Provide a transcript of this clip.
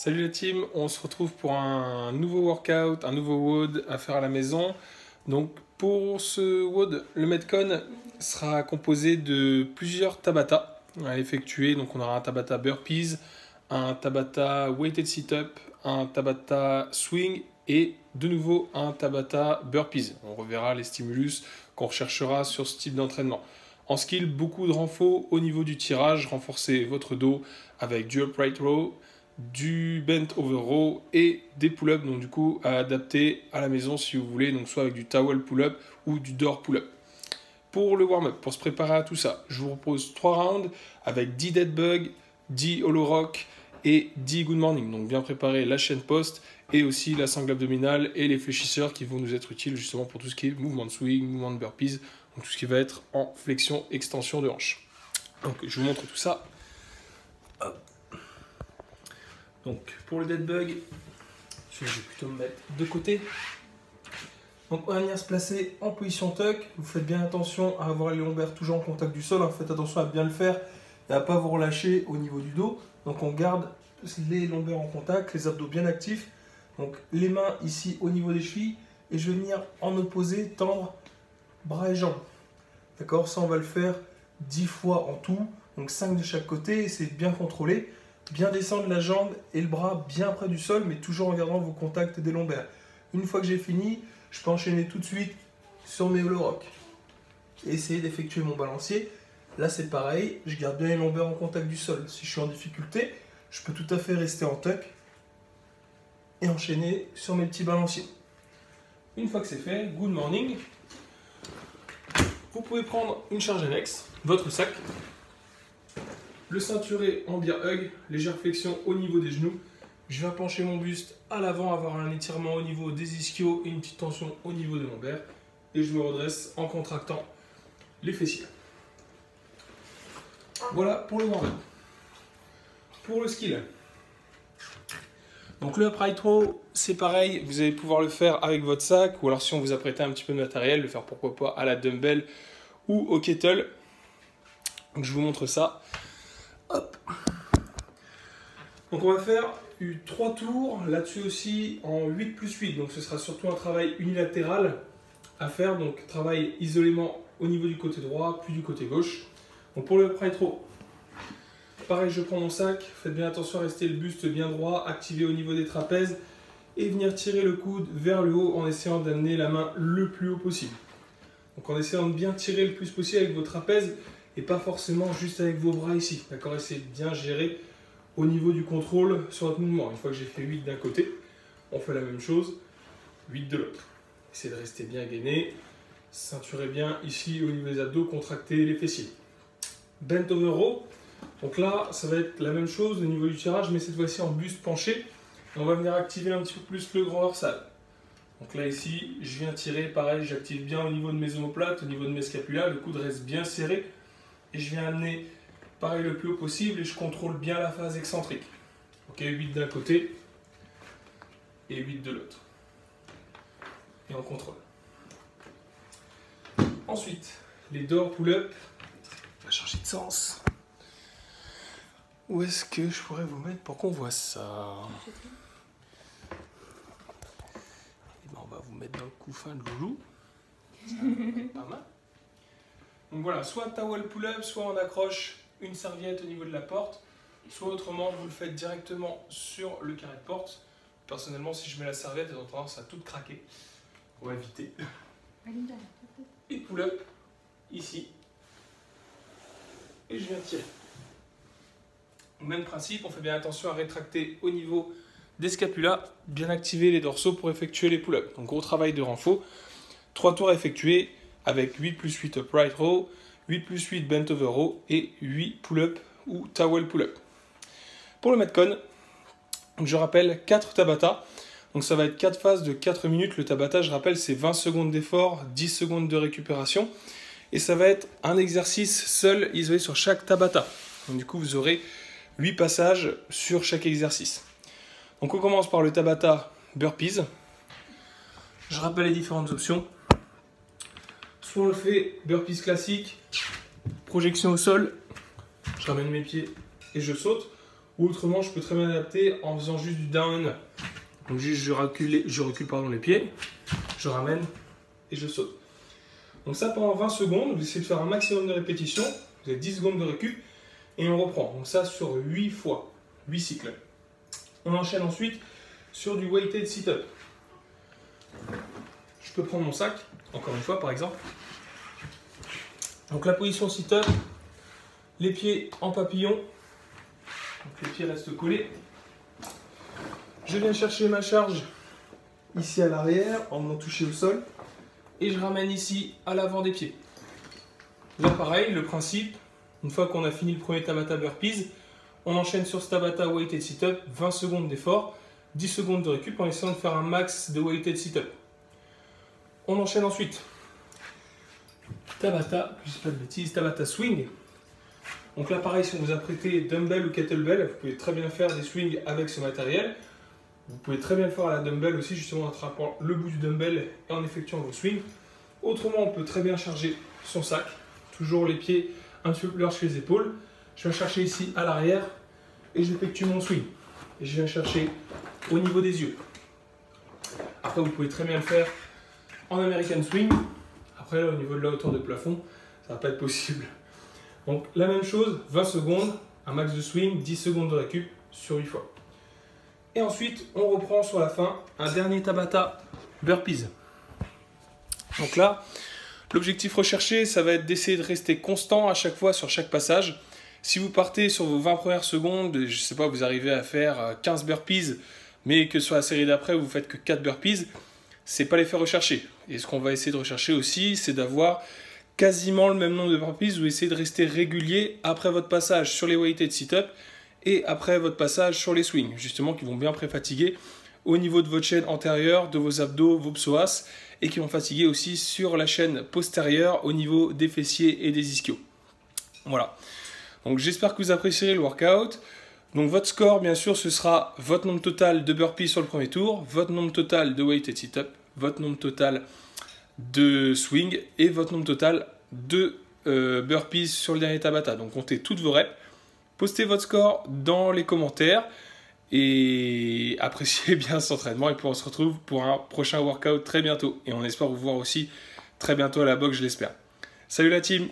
Salut la team, on se retrouve pour un nouveau workout, un nouveau WOD à faire à la maison. Donc pour ce WOD, le Metcon sera composé de plusieurs Tabata à effectuer. Donc on aura un Tabata burpees, un Tabata weighted sit-up, un Tabata swing et de nouveau un Tabata burpees. On reverra les stimulus qu'on recherchera sur ce type d'entraînement. En skill, beaucoup de renfort au niveau du tirage, renforcez votre dos avec du upright row, du bent over row et des pull-ups, donc du coup à adapter à la maison si vous voulez, donc soit avec du towel pull-up ou du door pull-up. Pour le warm-up, pour se préparer à tout ça, je vous propose 3 rounds avec 10 dead bug, 10 hollow rock et 10 good morning, donc bien préparer la chaîne post et aussi la sangle abdominale et les fléchisseurs qui vont nous être utiles justement pour tout ce qui est mouvement de swing, mouvement de burpees, donc tout ce qui va être en flexion, extension de hanche. Donc je vous montre tout ça. Hop. Donc pour le dead bug, je vais plutôt me mettre de côté. Donc on va venir se placer en position tuck. Vous faites bien attention à avoir les lombaires toujours en contact du sol. Faites attention à bien le faire et à ne pas vous relâcher au niveau du dos. Donc on garde les lombaires en contact, les abdos bien actifs. Donc les mains ici au niveau des chevilles. Et je vais venir en opposé tendre bras et jambes. D'accord, ça on va le faire 10 fois en tout. Donc 5 de chaque côté. Essayez de bien contrôler. Bien descendre la jambe et le bras bien près du sol, mais toujours en gardant vos contacts des lombaires. Une fois que j'ai fini, je peux enchaîner tout de suite sur mes hollow rock. Et essayer d'effectuer mon balancier. Là c'est pareil, je garde bien les lombaires en contact du sol. Si je suis en difficulté, je peux tout à fait rester en tuck et enchaîner sur mes petits balanciers. Une fois que c'est fait, good morning. Vous pouvez prendre une charge annexe, votre sac, le ceinturé en bear hug, légère flexion au niveau des genoux. Je viens pencher mon buste à l'avant, avoir un étirement au niveau des ischios et une petite tension au niveau des lombaires. Et je me redresse en contractant les fessiers. Voilà pour le warm-up. Pour le skill. Donc le upright row, c'est pareil, vous allez pouvoir le faire avec votre sac, ou alors si on vous a prêté un petit peu de matériel, le faire pourquoi pas à la dumbbell ou au kettle. Donc je vous montre ça. Hop. Donc on va faire 3 tours, là-dessus aussi en 8+8, donc ce sera surtout un travail unilatéral à faire, donc travail isolément au niveau du côté droit, puis du côté gauche. Donc pour le upright row, pareil, je prends mon sac, faites bien attention à rester le buste bien droit, activé au niveau des trapèzes, et venir tirer le coude vers le haut en essayant d'amener la main le plus haut possible. Donc en essayant de bien tirer le plus possible avec vos trapèzes, et pas forcément juste avec vos bras ici, d'accord? Essayez de bien gérer au niveau du contrôle sur votre mouvement. Une fois que j'ai fait 8 d'un côté, on fait la même chose, 8 de l'autre. Essayez de rester bien gainé, ceinturez bien ici au niveau des abdos, contractez les fessiers. Bent over row, donc là ça va être la même chose au niveau du tirage, mais cette fois-ci en buste penché. On va venir activer un petit peu plus le grand dorsal. Donc là ici, je viens tirer, pareil, j'active bien au niveau de mes omoplates, au niveau de mes scapulas, le coude reste bien serré. Et je viens amener pareil le plus haut possible et je contrôle bien la phase excentrique. Ok, 8 d'un côté et 8 de l'autre. Et on contrôle. Ensuite, les door pull-up. On va changer de sens. Où est-ce que je pourrais vous mettre pour qu'on voit ça? Et ben on va vous mettre dans le couffin de loulou. Ça va être pas mal. Donc voilà, soit towel pull-up, soit on accroche une serviette au niveau de la porte, soit autrement vous le faites directement sur le carré de porte. Personnellement, si je mets la serviette, j'ai tendance à tout craquer. On va éviter. Et pull-up ici. Et je viens tirer. Même principe, on fait bien attention à rétracter au niveau des scapulas, bien activer les dorsaux pour effectuer les pull-ups. Donc gros travail de renfort. 3 tours à effectuer avec 8+8 upright row, 8+8 bent over row et 8 pull-up ou towel pull-up. Pour le Metcon, je rappelle 4 Tabata. Donc ça va être 4 phases de 4 minutes. Le Tabata, je rappelle, c'est 20 secondes d'effort, 10 secondes de récupération. Et ça va être un exercice seul, isolé sur chaque Tabata. Donc du coup, vous aurez 8 passages sur chaque exercice. Donc on commence par le Tabata burpees. Je rappelle les différentes options. Soit on le fait burpees classique, projection au sol, je ramène mes pieds et je saute. Ou autrement, je peux très bien adapter en faisant juste du down. Donc juste je recule pardon, les pieds, je ramène et je saute. Donc ça pendant 20 secondes, vous essayez de faire un maximum de répétitions, vous avez 10 secondes de récup et on reprend. Donc ça sur 8 fois, 8 cycles. On enchaîne ensuite sur du weighted sit-up. Je peux prendre mon sac, encore une fois par exemple. Donc la position sit-up, les pieds en papillon, donc les pieds restent collés. Je viens chercher ma charge ici à l'arrière en venant toucher au sol et je ramène ici à l'avant des pieds. Là pareil, le principe, une fois qu'on a fini le premier Tabata burpees, on enchaîne sur ce Tabata weighted sit-up, 20 secondes d'effort, 10 secondes de récup en essayant de faire un max de weighted sit-up. On enchaîne ensuite Tabata, je ne dis pas de bêtises, Tabata swing. Donc là pareil, si on vous a prêté dumbbell ou kettlebell, vous pouvez très bien faire des swings avec ce matériel. Vous pouvez très bien le faire à la dumbbell aussi, justement en attrapant le bout du dumbbell et en effectuant vos swings. Autrement, on peut très bien charger son sac, toujours les pieds un petit peu plus larges que les épaules. Je viens chercher ici à l'arrière et j'effectue mon swing. Et je viens chercher au niveau des yeux. Après, vous pouvez très bien le faire en American swing. Après, là, au niveau de la hauteur de plafond, ça ne va pas être possible. Donc, la même chose, 20 secondes, un max de swing, 10 secondes de récup sur 8 fois. Et ensuite, on reprend sur la fin un dernier Tabata burpees. Donc là, l'objectif recherché, ça va être d'essayer de rester constant à chaque fois sur chaque passage. Si vous partez sur vos 20 premières secondes, je ne sais pas, vous arrivez à faire 15 burpees, mais que sur la série d'après, vous ne faites que 4 burpees, ce n'est pas l'effet recherché. Et ce qu'on va essayer de rechercher aussi, c'est d'avoir quasiment le même nombre de burpees ou essayer de rester régulier après votre passage sur les weighted sit-up et après votre passage sur les swings, justement qui vont bien pré-fatiguer au niveau de votre chaîne antérieure, de vos abdos, vos psoas, et qui vont fatiguer aussi sur la chaîne postérieure au niveau des fessiers et des ischios. Voilà. Donc j'espère que vous apprécierez le workout. Donc votre score, bien sûr, ce sera votre nombre total de burpees sur le premier tour, votre nombre total de weighted sit-up, votre nombre total de swing et votre nombre total de burpees sur le dernier Tabata. Donc comptez toutes vos reps. Postez votre score dans les commentaires et appréciez bien cet entraînement. Et puis on se retrouve pour un prochain workout très bientôt. Et on espère vous voir aussi très bientôt à la boxe, je l'espère. Salut la team!